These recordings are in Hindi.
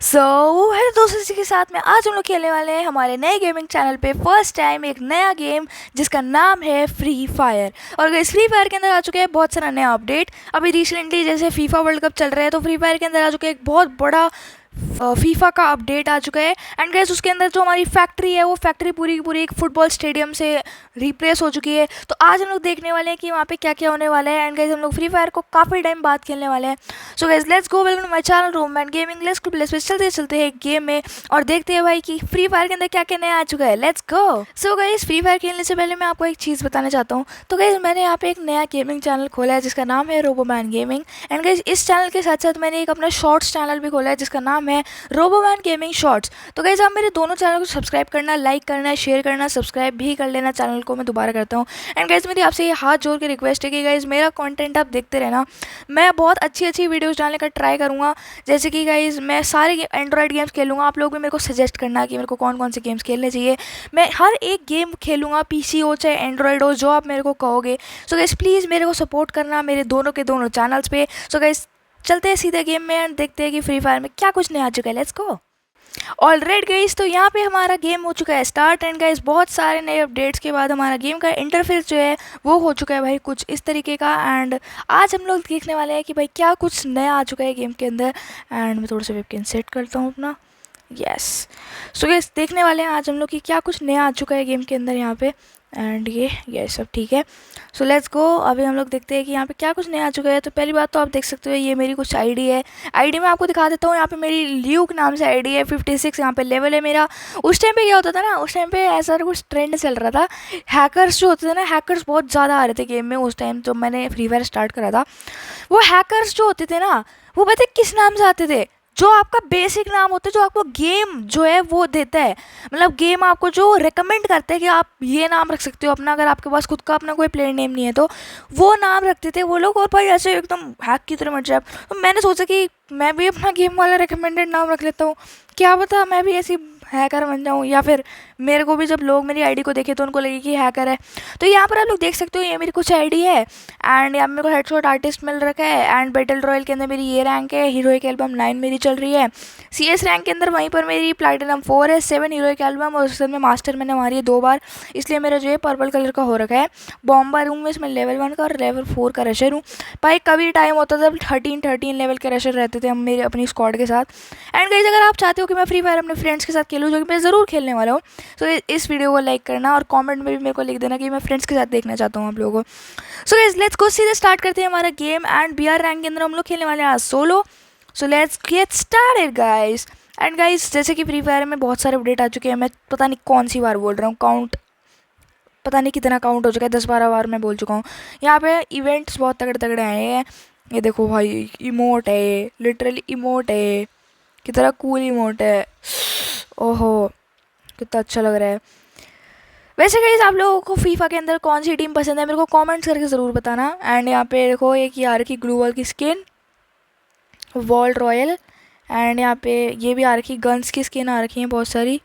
सो हेलो दोस्तों, इसी के साथ में आज हम लोग खेलने वाले हैं हमारे नए गेमिंग चैनल पे फर्स्ट टाइम एक नया गेम जिसका नाम है फ्री फायर। और इस फ्री फायर के अंदर आ चुके हैं बहुत सारा नया अपडेट। अभी रिसेंटली जैसे फीफा वर्ल्ड कप चल रहा है तो फ्री फायर के अंदर आ चुका है एक बहुत बड़ा फीफा का अपडेट आ चुका है। एंड गैस उसके अंदर जो हमारी फैक्ट्री है वो फैक्ट्री पूरी की पूरी एक फुटबॉल स्टेडियम से रिप्लेस हो चुकी है। तो आज हम लोग देखने वाले हैं कि वहाँ पे क्या क्या होने वाला है। एंड गैस हम लोग फ्री फायर को काफ़ी टाइम बाद खेलने वाले हैं। So guys let's go, welcome to my channel Roman gaming. Let's go place पे चलते चलते हैं गेम में और देखते हैं भाई कि फ्री फायर के अंदर क्या क्या नया आ चुका है। Let's go. So guys free fire खेलने से पहले मैं आपको एक चीज़ बताना चाहता हूँ। तो गाइस मैंने यहाँ पे एक नया गेमिंग चैनल खोला है जिसका नाम है रोबोमैन गेमिंग। एंड गाइस इस चैनल के साथ साथ मैंने एक अपना शॉर्ट्स चैनल भी खोला है जिसका नाम है रोबोमैन गेमिंग शॉर्ट्स। तो गाइस आप मेरे दोनों चैनल को सब्सक्राइब करना, लाइक करना, शेयर करना, सब्सक्राइब भी कर लेना चैनल को, मैं दोबारा करता हूँ। एंड गाइस मेरी आपसे ये हाथ जोड़ के रिक्वेस्ट है कि गाइस मेरा कंटेंट आप देखते रहना। मैं बहुत अच्छी अच्छी वीडियोस डालने का ट्राई करूँगा। जैसे कि गाइस मैं सारे एंड्रॉयड गेम्स खेलूँगा। आप लोग भी मेरे को सजेस्ट करना कि मेरे को कौन कौन से गेम्स खेलने चाहिए। मैं हर एक गेम खेलूँगा, पीसी हो चाहे एंड्रॉयड हो, जो आप मेरे को कहोगे। सो गाइस प्लीज़ मेरे को सपोर्ट करना मेरे दोनों के दोनों चैनल्स पे। सो गाइस चलते हैं सीधे गेम में एंड देखते हैं कि फ्री फायर में क्या कुछ नया आ चुका है। Let's go. ऑलराइट गाइस, तो यहाँ पे हमारा गेम हो चुका है स्टार्ट। एंड गाइस बहुत सारे नए अपडेट्स के बाद हमारा गेम का इंटरफेस जो है वो हो चुका है भाई कुछ इस तरीके का। एंड आज हम लोग देखने वाले हैं कि भाई क्या कुछ नया आ चुका है गेम के अंदर। एंड मैं थोड़ा सा वेबकैम सेट करता हूँ अपना। यस। सो गाइस देखने वाले हैं आज हम लोग कि क्या कुछ नया आ चुका है गेम के अंदर यहाँ पे। एंड ये सब ठीक है। So let's go. अभी हम लोग देखते हैं कि यहाँ पे क्या कुछ नया आ चुका है। तो पहली बात तो आप देख सकते हो ये मेरी कुछ आईडी है। आईडी में आपको दिखा देता हूँ। यहाँ पे मेरी ल्यूक नाम से आईडी है, 56 यहाँ पे लेवल है मेरा। उस टाइम पे क्या होता था ना, उस टाइम पे ऐसा कुछ ट्रेंड चल रहा था। हैकर्स जो होते थे ना, हैकर्स बहुत ज़्यादा आ रहे थे गेम में उस टाइम जब मैंने फ्री फायर स्टार्ट करा था। वो हैकर्स जो होते थे ना, वो पता है किस नाम से आते थे? जो आपका बेसिक नाम होता है, जो आपको गेम जो है वो देता है। मतलब गेम आपको जो रेकमेंड करता है कि आप ये नाम रख सकते हो अपना, अगर आपके पास खुद का अपना कोई प्लेयर नेम नहीं है तो वो नाम रखते थे वो लोग। और भाई ऐसे एकदम हैक की तरह मर जाए। तो मैंने सोचा कि मैं भी अपना गेम वाला रिकमेंडेड नाम रख लेता हूँ, क्या पता मैं भी ऐसी हैकर बन जाऊँ, या फिर मेरे को भी जब लोग मेरी आईडी को देखे तो उनको लगे कि हैकर है। तो यहाँ पर आप लोग देख सकते हो ये मेरी कुछ आईडी है। एंड यहाँ मेरे को हेडशॉट आर्टिस्ट मिल रखा है। एंड बैटल रॉयल के अंदर मेरी ये रैंक है, हीरोइक एल्बम 9 मेरी चल रही है। CS रैंक के अंदर वहीं पर मेरी प्लैटिनम 4 है, 7 हीरोइक एल्बम, और उसके में मास्टर मैंने मारी है 2 बार, इसलिए मेरा जो है पर्पल कलर का हो रखा है। बॉम्बर हूँ मैं इसमें लेवल 1 का और लेवल 4 का रशर हूँ। भाई कभी टाइम होता था 13 लेवल के रशर रहते थे हम मेरे अपनी स्क्वाड के साथ। एंड गाइस अगर आप चाहते हो कि मैं फ्री फायर अपने फ्रेंड्स के साथ खेलूँ, जो कि मैं ज़रूर खेलने वाला हूँ, तो इस वीडियो को लाइक करना और कमेंट में भी मेरे को लिख देना कि मैं फ्रेंड्स के साथ देखना चाहता हूँ आप लोगों को। सो गाइस लेट्स गो, सीधे स्टार्ट करते हैं हमारा गेम। एंड BR रैंक के अंदर हम लोग खेलने वाले हैं आज solo. So let's get started guys. And guys जैसे कि फ्री फायर में बहुत सारे अपडेट आ चुके हैं, मैं पता नहीं कौन सी बार बोल रहा हूँ, काउंट पता नहीं कितना काउंट हो चुका है, 10-12 बार मैं बोल चुका हूँ। यहाँ पे इवेंट्स बहुत तगड़े तगड़े आए हैं। ये देखो भाई, इमोट है, ये लिटरली इमोट है, कितना कूल इमोट है। ओहो कितना अच्छा लग रहा है। वैसे गाइस आप लोगों को फीफा के अंदर कौन सी टीम पसंद है मेरे को कमेंट्स करके ज़रूर बताना। एंड यहाँ पे देखो एक यार की ग्लू वॉल की स्किन, वर्ल्ड रॉयल। एंड यहाँ पे ये भी आ रखी, गन्स की स्किन आ रखी हैं बहुत सारी।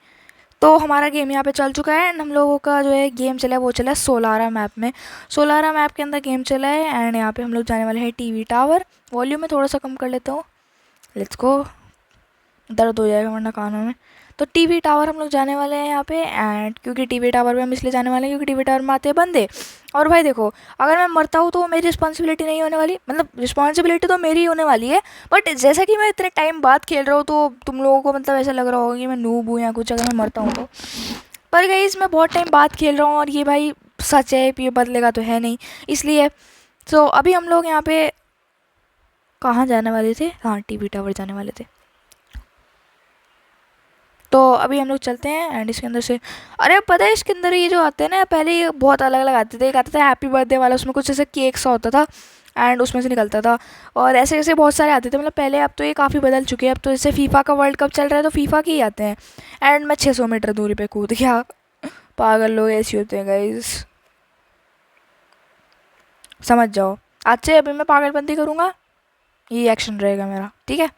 तो हमारा गेम यहाँ पे चल चुका है। एंड हम लोगों का जो है गेम चला है वो चला है सोलारा मैप में। सोलारा मैप के अंदर गेम चला है। एंड यहाँ पे हम लोग जाने वाले हैं टीवी टावर। वॉल्यूम में थोड़ा सा कम कर लेता हूँ, लेट्स गो, दर्द हो जाएगा वरना कानों में। तो टीवी टावर हम लोग जाने वाले हैं यहाँ पे। एंड क्योंकि टीवी टावर पे हम इसलिए जाने वाले हैं क्योंकि टीवी टावर में आते हैं बंदे। और भाई देखो अगर मैं मरता हूँ तो वो मेरी रिस्पॉन्सिबिलिटी नहीं होने वाली, मतलब रिस्पॉन्सिबिलिटी तो मेरी होने वाली है। बट जैसा कि मैं इतने टाइम बाद खेल रहा हूँ तो तुम लोगों को मतलब ऐसा लग रहा होगा कि मैं नूब हूँ या कुछ अगर मैं मरता हूँ तो। पर गाइस मैं बहुत टाइम बाद खेल रहा हूँ और ये भाई सच है, ये बदलेगा तो है नहीं, इसलिए। तो अभी हम लोग यहाँ पे कहाँ जाने वाले थे? हाँ टीवी टावर जाने वाले थे। तो अभी हम लोग चलते हैं। एंड इसके अंदर से, अरे पता है इसके अंदर ये जो आते हैं ना, पहले ये बहुत अलग अलग आते थे। एक आता था हैप्पी बर्थडे वाला, उसमें कुछ ऐसे केक सा होता था एंड उसमें से निकलता था। और ऐसे ऐसे बहुत सारे आते थे मतलब पहले। अब तो ये काफ़ी बदल चुके हैं। अब तो जैसे फीफा का वर्ल्ड कप चल रहा है तो फीफा के ही आते हैं। एंड मैं 600 मीटर दूरी पे कूद गया। पागल लोग ऐसे होते हैं गाइस, समझ जाओ। आज से अभी मैं पागलपंती करूँगा, ये एक्शन रहेगा मेरा, ठीक है।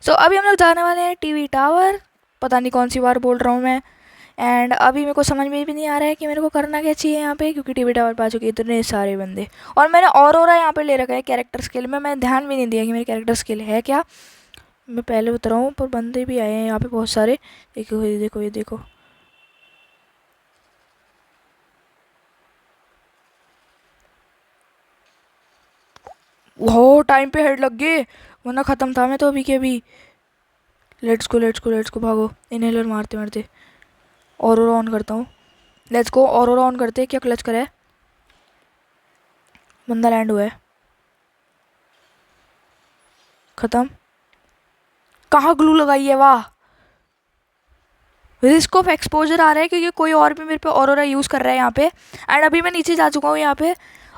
सो अभी हम लोग जाने वाले हैं टीवी टावर। पता नहीं कौन सी बार बोल रहा हूँ मैं। एंड अभी मेरे को समझ में भी नहीं आ रहा है कि मेरे को करना क्या चाहिए यहाँ पे, क्योंकि टीवी टावर पे आ चुके इतने सारे बंदे। और मैंने और यहाँ पे ले रखा है कैरेक्टर स्किल में, मैं ध्यान भी नहीं दिया कि मेरी कैरेक्टर स्किल है क्या। मैं पहले उतरा हूँ पर बंदे भी आए हैं यहाँ पे बहुत सारे। देखो ये देखो ये देखो। वो टाइम पे हेड लग गए, वरना ख़त्म था मैं तो अभी के अभी। Let's go let's go let's go, भागो इनहेलर मारते मारते। ऑरोरा ऑन करता हूँ। लेट्स गो, ऑरोरा ऑन करते। क्या क्लच करा है, बंदा लैंड हुआ है। ख़त्म। कहाँ ग्लू लगाई है, वाह। रिस्क ऑफ एक्सपोजर आ रहा है क्योंकि कोई और भी मेरे पे ऑरोरा यूज़ कर रहा है यहाँ पे। एंड अभी मैं नीचे जा चुका हूँ यहाँ पे,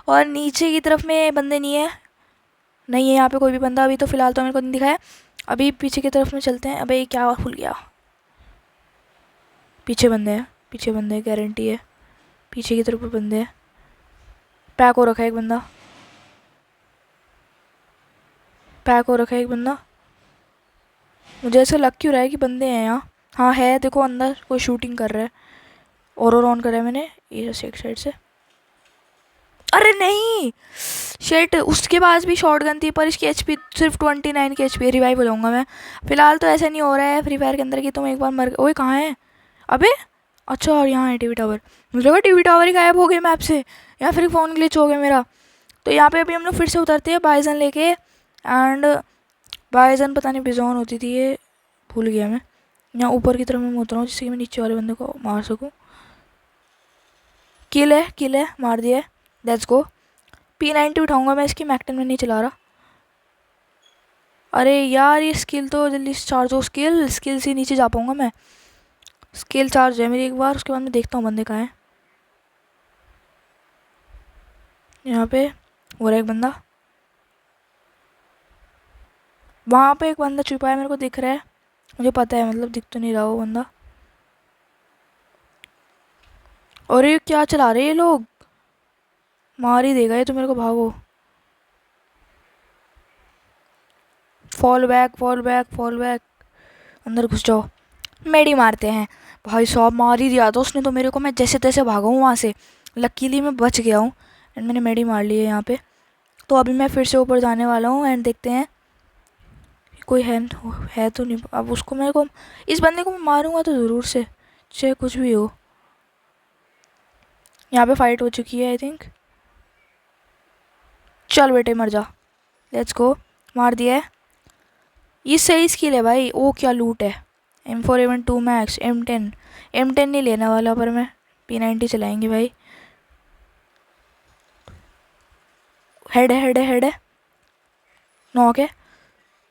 और नीचे की तरफ में बंदे नहीं है, नहीं है यहाँ पे कोई भी बंदा अभी तो फ़िलहाल तो मेरे को नहीं दिखा है। अभी पीछे की तरफ में चलते हैं। अबे क्या खुल गया, पीछे बंदे हैं, पीछे बंदे हैं, गारंटी है पीछे की तरफ में बंदे हैं। पैक हो रखा है एक बंदा, पैक हो रखा है एक बंदा। मुझे ऐसा लग क्यों रहा है कि बंदे हैं यहाँ। हाँ है, देखो अंदर कोई शूटिंग कर रहा है। और ऑन करा है मैंने ये एक साइड से। अरे नहीं, शेट, उसके पास भी शॉर्ट गन थी पर इसकी एचपी सिर्फ 29 की एचपी। रिवाइव हो जाऊंगा मैं। फिलहाल तो ऐसा नहीं हो रहा है फ्री फायर के अंदर कि तुम एक बार मर। ओए कहाँ है, अबे अच्छा, और यहाँ है टीवी टावर। मुझे लगा टीवी टावर ही गायब हो गए मैप से, या फिर फ़ोन ग्लिच हो गया मेरा। तो यहाँ पे अभी हम लोग फिर से उतरते हैं बाइजन लेके। एंड बाइजन पता नहीं बिजॉन होती थी ये, भूल गया मैं। यहाँ ऊपर की तरफ मैं उतरा हूँ जिससे कि मैं नीचे वाले बंदे को मार सकूँ। किल है, मार दिया है। Let's go. P90 उठाऊंगा मैं, इसकी मैक 10 में नहीं चला रहा। अरे यार ये स्किल तो जल्दी से चार्ज हो। स्किल से नीचे जा पाऊंगा मैं। स्किल चार्ज है मेरी एक बार, उसके बाद मैं देखता हूँ बंदे कहाँ हैं। यहाँ पे हो रहा है एक बंदा, वहाँ पे एक बंदा छुपा है, मेरे को दिख रहा है। मुझे पता है, मतलब दिख तो नहीं रहा वो बंदा। और ये क्या चला रहे हैं ये लोग, मार ही देगा ये तो मेरे को, भागो। Fall back fall back fall back, अंदर घुस जाओ। मेडी मारते हैं। भाई साहब मार ही दिया था उसने तो मेरे को, मैं जैसे तैसे भागा हूँ वहाँ से। लकीली मैं बच गया हूँ एंड मैंने मेडी मार ली है यहाँ पे। तो अभी मैं फिर से ऊपर जाने वाला हूँ एंड देखते हैं कोई है तो नहीं। अब उसको मेरे को, इस बंदे को मैं मारूंगा तो ज़रूर से, चाहे कुछ भी हो। यहाँ पे फाइट हो चुकी है आई थिंक। चल बेटे मर जा। लेट्स गो, मार दिया है। ये सही स्किल है भाई। ओ क्या लूट है, M4 M2 मैक्स M10 नहीं लेने वाला पर मैं P90 चलाएंगे भाई। हेड है नॉक है।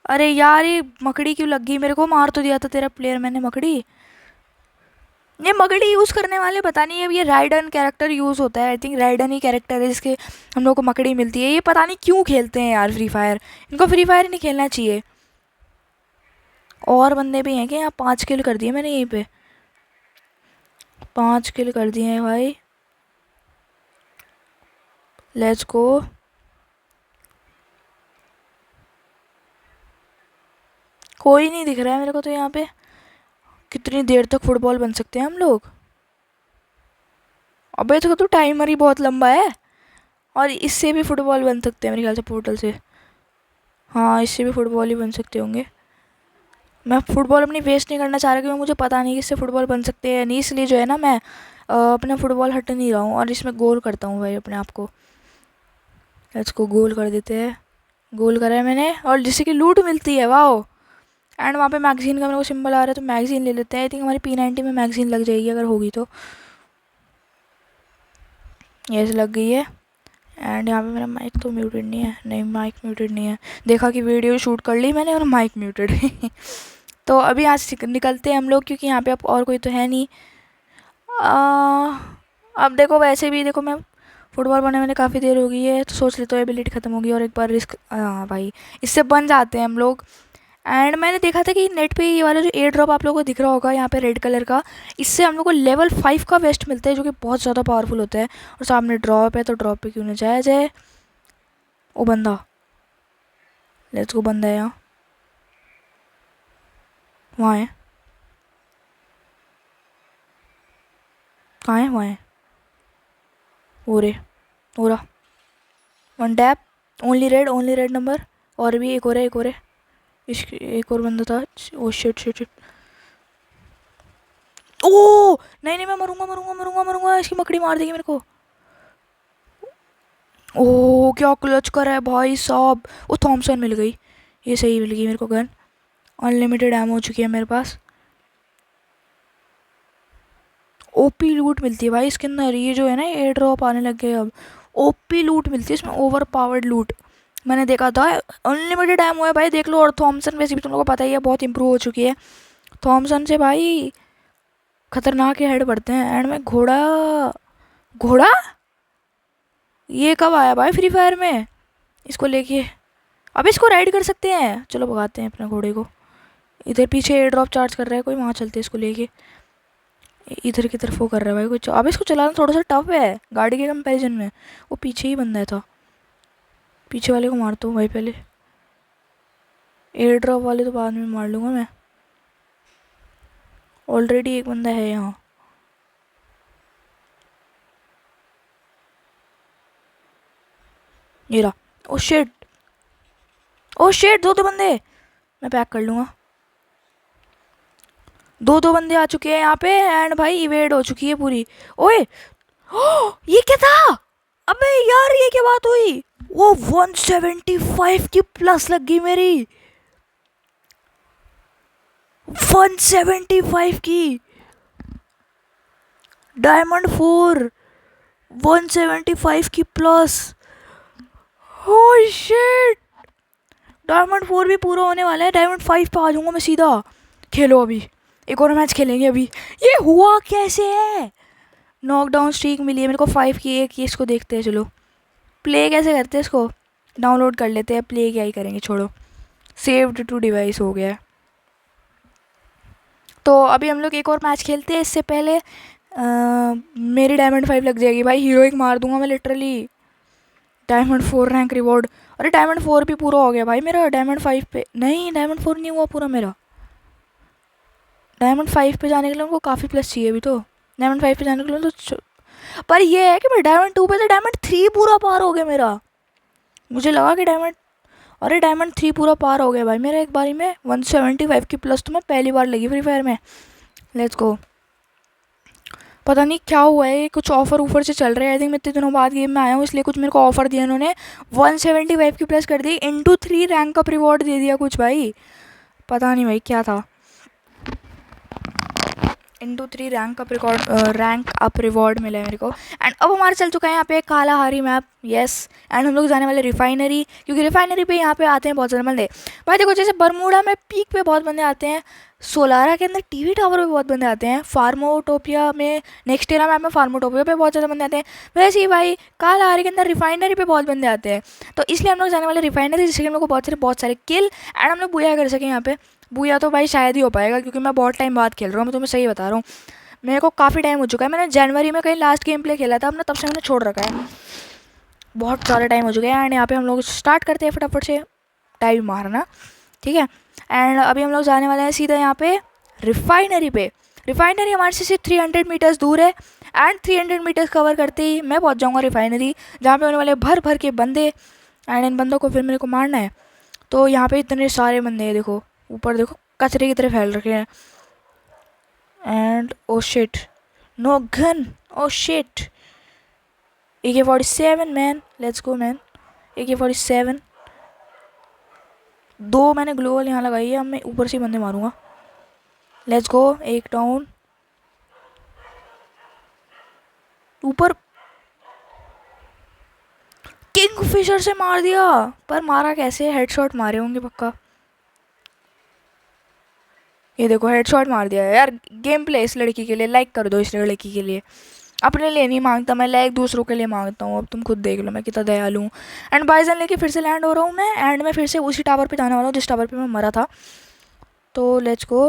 अरे यार ये मकड़ी क्यों लग गई मेरे को, मार तो दिया था तेरा प्लेयर मैंने मकड़ी। ये मकड़ी यूज़ करने वाले पता नहीं, अब ये राइडन कैरेक्टर यूज़ होता है I think. Ridden he character है जिसके हम लोग को मकड़ी मिलती है। ये पता नहीं क्यों खेलते हैं यार फ्री फायर, इनको फ्री फायर नहीं खेलना चाहिए। और बंदे भी हैं कि यहाँ 5 किल कर दिए मैंने यहीं पे, 5 किल कर दिए हैं भाई। Let's go. कोई नहीं दिख रहा है मेरे को तो यहाँ पे। कितनी देर तक फुटबॉल बन सकते हैं हम लोग। अबे तो टाइमर ही बहुत लंबा है, और इससे भी फुटबॉल बन सकते हैं मेरे ख्याल से पोर्टल से। हाँ इससे भी फुटबॉल ही बन सकते होंगे। मैं फुटबॉल अपनी वेस्ट नहीं करना चाह रहा क्योंकि मुझे पता नहीं कि इससे फुटबॉल बन सकते हैं या नहीं, इसलिए जो है ना मैं अपना फुटबॉल हट नहीं रहा हूँ और इसमें गोल करता हूँ भाई अपने आप को। लेट्स को गोल कर देते हैं। गोल करा है मैंने, और जिससे कि लूट मिलती है, वाह। एंड वहाँ पे मैगजीन का मेरे को सिंबल आ रहा है तो मैगजीन ले लेते हैं। आई थिंक हमारी P90 में मैगजीन लग जाएगी अगर होगी तो। यस लग गई है। एंड यहाँ पे मेरा माइक तो म्यूटेड नहीं है, नहीं माइक म्यूटेड नहीं है। देखा कि वीडियो शूट कर ली मैंने और माइक म्यूटेड है। तो अभी यहाँ से निकलते हैं हम लोग क्योंकि यहाँ पे अब और कोई तो है नहीं। अब देखो वैसे भी देखो मैं फुटबॉल बनने मैंने काफ़ी देर हो गई है तो सोच लेते हो एबिलिटी ख़त्म होगी और एक बार रिस्क, हाँ भाई इससे बन जाते हैं हम लोग। एंड मैंने देखा था कि नेट पे ये वाला जो एयर ड्रॉप आप लोगों को दिख रहा होगा यहाँ पे रेड कलर का, इससे हम लोग को लेवल 5 का वेस्ट मिलता है जो कि बहुत ज़्यादा पावरफुल होता है। और सामने ड्रॉप है तो ड्रॉप पे क्यों ना जाया जाए। ओ बंदा, लेट्स गो, बंदा है यहाँ, वहाँ है, कहाँ है, वहाँ है, हो रहा 1 टैप, ओनली रेड नंबर। और भी एक और है, एक और है। इसके एक और बंदा था। Oh shit shit shit. ओ नहीं नहीं, मैं मरूंगा मरूंगा मरूंगा मरूंगा, इसकी मकड़ी मार देगी मेरे को। ओ क्या क्लच करा है भाई साहब। ओ थॉमसन मिल गई, ये सही मिल गई मेरे को गन। अनलिमिटेड एमो हो चुकी है मेरे पास। ओपी लूट मिलती है भाई इसके अंदर, ये जो है ना एयर ड्रॉप आने लग गए अब। ओपी लूट मिलती है इसमें, ओवर पावर्ड लूट। मैंने देखा था अनलिमिटेड एमो है भाई, देख लो। और थॉमसन वैसे भी तुम लोगों को पता ही है बहुत इंप्रूव हो चुकी है। थॉमसन से भाई खतरनाक ही हेड पड़ते हैं एंड में। घोड़ा, घोड़ा ये कब आया भाई फ्री फायर में? इसको लेके अब इसको राइड कर सकते हैं। चलो भगाते हैं अपने घोड़े को। इधर पीछे एयर ड्रॉप चार्ज कर रहा है कोई, वहाँ चलते हैं इसको लेके। इधर की तरफ वो कर रहा है भाई कुछ। अब इसको चलाना थोड़ा सा टफ है गाड़ी के कंपैरिजन में। वो पीछे ही बंदा था, पीछे वाले को मारता हूँ भाई पहले। एयर ड्रॉप वाले तो बाद में मार लूँगा मैं, ऑलरेडी एक बंदा है यहाँ। ये रहा। ओ शिट, ओ शिट, दो दो बंदे। मैं पैक कर लूँगा। दो दो बंदे आ चुके हैं यहाँ पे एंड भाई इवेड हो चुकी है पूरी। ओए ये क्या था? अबे यार ये क्या बात हुई? वो 175 की प्लस लग गई मेरी, 175 की डायमंड 4, 175 की प्लस। ओह शिट, डायमंड 4 भी पूरा होने वाला है, डायमंड 5 पे आ जाऊंगा मैं सीधा। खेलो अभी, एक और मैच खेलेंगे अभी। ये हुआ कैसे है? नॉकडाउन स्ट्रीक मिली है मेरे को 5 की एक। ये इसको देखते हैं, चलो प्ले कैसे करते हैं इसको, डाउनलोड कर लेते हैं। प्ले क्या ही करेंगे, छोड़ो। सेव्ड टू डिवाइस हो गया है। तो अभी हम लोग एक और मैच खेलते हैं। इससे पहले मेरी डायमंड 5 लग जाएगी भाई, हीरोइक मार दूंगा मैं लिटरली। Diamond 4 rank reward. अरे डायमंड 4 भी पूरा हो गया भाई मेरा। डायमंड 5 पे नहीं, डायमंड 4 नहीं हुआ पूरा मेरा। डायमंड 5 पे जाने के लिए उनको काफ़ी प्लस चाहिए अभी तो। डायमंड 5 पे जाने के लिए तो पर ये है कि मैं डायमंड 2 पे से डायमंड 3 पूरा पार हो गया मेरा। मुझे लगा कि डायमंड, अरे डायमंड 3 पूरा पार हो गया भाई मेरा एक बारी में। 175 की प्लस तो मैं पहली बार लगी फ्री फायर में। Let's go. पता नहीं क्या हुआ है, कुछ ऑफर ऊपर से चल रहे हैं। आई थिंक मैं इतने दिनों बाद गेम में आया हूँ इसलिए कुछ मेरे को ऑफर दिया इन्होंने। 175 की प्लस कर दी, इंटू 3 रैंक अप रिवॉर्ड दे दिया कुछ भाई। पता नहीं भाई क्या था। इंटू 3 रैंक अप रिवॉर्ड मिला है मेरे को। एंड अब हमारा चल चुका है यहाँ पे कालाहारी मैप। यस, एंड हम लोग जाने वाले रिफाइनरी, क्योंकि रिफाइनरी पे यहाँ पे आते हैं बहुत सारे बंदे भाई। देखो जैसे बरमूडा में पीक पे बहुत बंदे आते हैं, सोलारा के अंदर टीवी टावर पे बहुत बंदे आते हैं, फार्मोटोपिया में, नेक्स्ट एरा मैप में फार्मोटोपिया पे बहुत ज़्यादा बंदे आते हैं। वैसे ही भाई कालाहारी के अंदर रिफाइनरी पे बहुत बंदे आते हैं। तो इसलिए हम लोग जाने वाले रिफाइनरी, जिससे हम लोग को बहुत सारे किल एंड हम लोग बुया कर सकें यहाँ पे। बुया तो भाई शायद ही हो पाएगा क्योंकि मैं बहुत टाइम बाद खेल रहा हूँ, मैं तुम्हें सही बता रहा हूँ। मेरे को काफ़ी टाइम हो चुका है, मैंने जनवरी में कहीं लास्ट गेम प्ले खेला था अपना, तब से मैंने छोड़ रखा है। बहुत सारा टाइम हो चुका है। एंड यहाँ पे हम लोग स्टार्ट करते हैं फटाफट से टाइम मारना, ठीक है। एंड अभी हम लोग जाने वाले हैं सीधा यहाँ पे रिफाइनरी पे। रिफाइनरी हमारे से सिर्फ 300 मीटर्स दूर है एंड 300 मीटर्स कवर करते ही मैं पहुँच जाऊँगा रिफाइनरी, जहाँ पे होने वाले भर भर के बंदे। एंड इन बंदों को फिर मेरे को मारना है। तो यहाँ पे इतने सारे बंदे हैं, देखो ऊपर देखो कचरे की तरह फैल रखे हैं। And oh shit, no gun, oh shit. AK-47 man, let's go man. AK-47 दो मैंने ग्लोवल यहाँ लगाई है, अब मैं ऊपर से बंदे मारूंगा। लेट्स गो, एक डाउन। ऊपर किंगफिशर से मार दिया, पर मारा कैसे? हेडशॉट मारे होंगे पक्का। ये देखो हेडशॉट मार दिया है यार। गेम प्ले इस लड़की के लिए लाइक कर दो, इस लड़की के लिए। अपने लिए नहीं मांगता मैं, लाइक दूसरों के लिए मांगता हूँ। अब तुम खुद देख लो मैं कितना दयालु हूँ। एंड बाइजन लेके फिर से लैंड हो रहा हूँ मैं, एंड मैं फिर से उसी टावर पे जाने वाला हूँ जिस टावर पे मैं मरा था। तो लेट्स गो।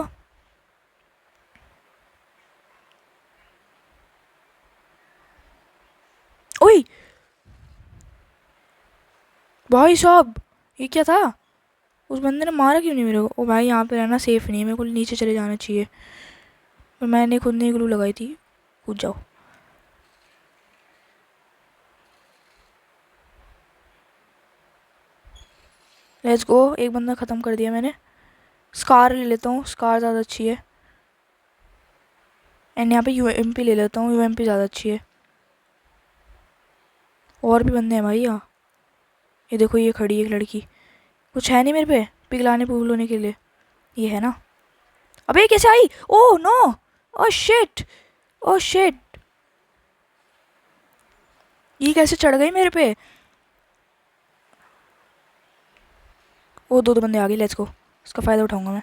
ओए भाई साहब, ये क्या था? उस बंदे ने मारा क्यों नहीं मेरे को? ओ भाई यहाँ पे रहना सेफ नहीं है, मेरे को नीचे चले जाना चाहिए। पर मैंने खुद नहीं ग्लू लगाई थी। कूद जाओ। लेट्स गो, एक बंदा ख़त्म कर दिया मैंने। स्कार ले लेता हूँ, स्कार ज़्यादा अच्छी है। एंड यहाँ पे यूएमपी ले लेता हूँ, यूएमपी ज़्यादा अच्छी है। और भी बंदे हैं भाई यहाँ। ये देखो ये खड़ी है एक लड़की। कुछ है नहीं मेरे पे पिघलाने पुगलाने के लिए। ये है ना। अबे ये कैसे आई? Oh no, oh shit, oh shit, ये कैसे चढ़ गई मेरे पे? ओ दो बंदे आ गए, लेट्स गो। इसका फ़ायदा उठाऊंगा मैं।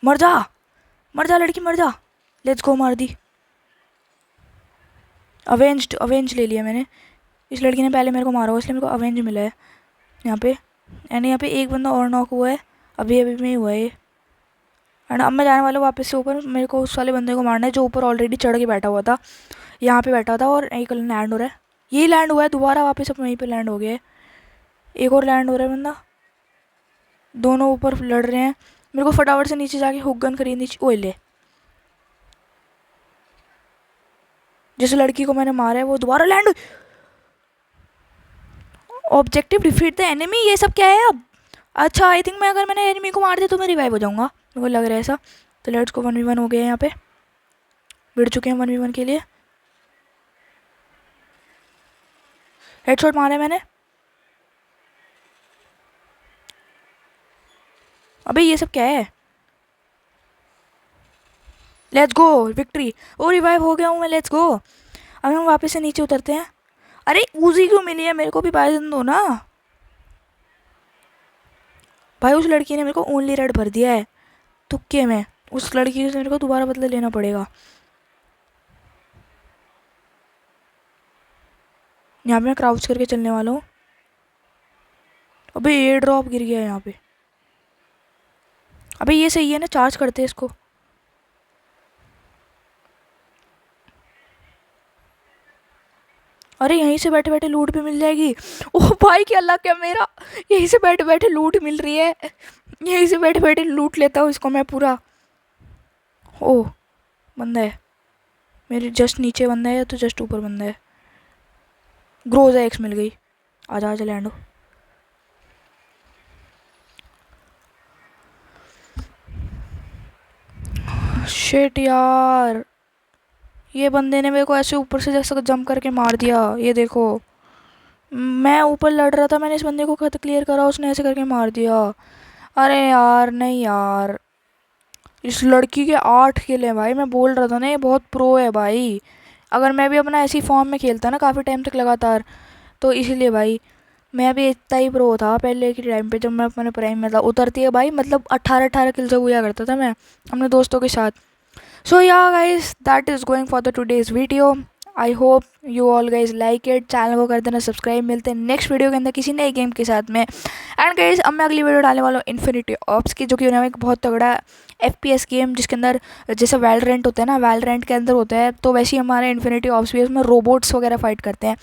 मर जा, मर जा लड़की, मर जा। लेट्स गो, मार दी। अवेंज्ड, अवेंज ले लिया मैंने। इस लड़की ने पहले मेरे को मारा हुआ, इसलिए मेरे को अवेंज मिला है यहाँ पे। एंड यहाँ पे एक बंदा और नॉक हुआ है, अभी अभी में ही हुआ है ये। एंड अब मैं जाने वाला हूँ वापस से ऊपर। मेरे को उस वाले बंदे को मारना है जो ऊपर ऑलरेडी चढ़ के बैठा हुआ था, यहाँ पे बैठा था। और एक लैंड हो रहा है, यही लैंड हुआ है दोबारा वापस, अब वहीं पे लैंड हो गया है। एक और लैंड हो रहा है बंदा। दोनों ऊपर लड़ रहे हैं। मेरे को फटाफट से नीचे जाके हुक गन खरीदनी चाहिए। ओए ले, जिस लड़की को मैंने मारा है वो दोबारा land. Objective defeat the enemy, ये सब क्या है अब? अच्छा आई थिंक मैं अगर मैंने एनिमी को मार दिया तो मैं रिवाइव हो जाऊंगा, मेरे को लग रहा है ऐसा। तो लेट्स को 1v1 हो गया यहाँ पे। भिड़ चुके हैं 1v1 के लिए। हेडशॉट मारा है मैंने। अबे ये सब क्या है? Let's go, victory. Oh revive हो गया हूँ मैं, लेट्स गो। अब हम वापस से नीचे उतरते हैं। अरे उजी क्यों मिली है? मेरे को भी पायजन दो ना भाई। उस लड़की ने मेरे को ओनली रेड भर दिया है तुक्के में। उस लड़की से मेरे को दोबारा बदला लेना पड़ेगा। यहाँ पे मैं क्राउच करके चलने वाला हूँ। अबे एयर ड्रॉप गिर गया यहाँ पे। अबे ये सही है ना, चार्ज करते हैं इसको। अरे यहीं से बैठे बैठे लूट भी मिल जाएगी। ओह भाई क्या लक है मेरा, यहीं से बैठे बैठे लूट मिल रही है। यहीं से बैठे बैठे लूट लेता हूँ इसको मैं पूरा। ओह बंदा है मेरे जस्ट नीचे, बंदा है या तो जस्ट ऊपर बंदा है। ग्रोजा एक्स मिल गई। आजा आजा लैंडो। शिट यार, ये बंदे ने मेरे को ऐसे ऊपर से जैसा जंप करके मार दिया। ये देखो मैं ऊपर लड़ रहा था, मैंने इस बंदे को खत क्लियर करा, उसने ऐसे करके मार दिया। अरे यार नहीं यार, इस लड़की के 8 किल हैं भाई। मैं बोल रहा था ना ये बहुत प्रो है भाई। अगर मैं भी अपना ऐसी फॉर्म में खेलता ना काफ़ी टाइम तक लगातार, तो इसलिए भाई मैं भी इतना ही प्रो था पहले के टाइम पे जब मैं अपने प्राइम में था। उतरती है भाई, मतलब 18 किल से हुआ करता था मैं अपने दोस्तों के साथ। So yeah guys, that is going for the today's video. I hope you all guys like it. Channel को कर देना सब्सक्राइब। मिलते हैं नेक्स्ट वीडियो के अंदर किसी नए गेम के साथ में। एंड गाइज अब मैं अगली वीडियो डालने वाला हूँ इन्फिनिटी ऑप्स की, जो कि एक बहुत तगड़ा FPS गेम, जिसके अंदर जैसे वैलोरेंट होता है ना, वैलोरेंट के अंदर होता है, तो वैसे ही हमारे इन्फिनिटी ऑप्स भी है, उसमें रोबोट्स वगैरह फाइट करते हैं।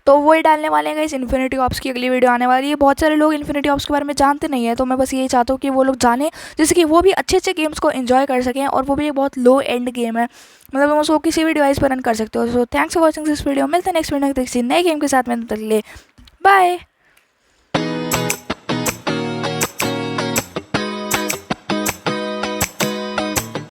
तो वही डालने वाले हैं गाइस। इन्फिनिटी ऑप्स की अगली वीडियो आने वाली है। बहुत सारे लोग इन्फिनिटी ऑप्स के बारे में जानते नहीं है, तो मैं बस यही चाहता हूँ कि वो लोग जाने, जिससे कि वो भी अच्छे अच्छे गेम्स को एंजॉय कर सकें। और वो भी एक बहुत लो एंड गेम है, मतलब हम उसको किसी भी डिवाइस पर रन कर सकते हो। So thanks for watching this video. मिलते हैं नेक्स्ट वीडियो किसी नए गेम के साथ में, तब तक के लिए बाय।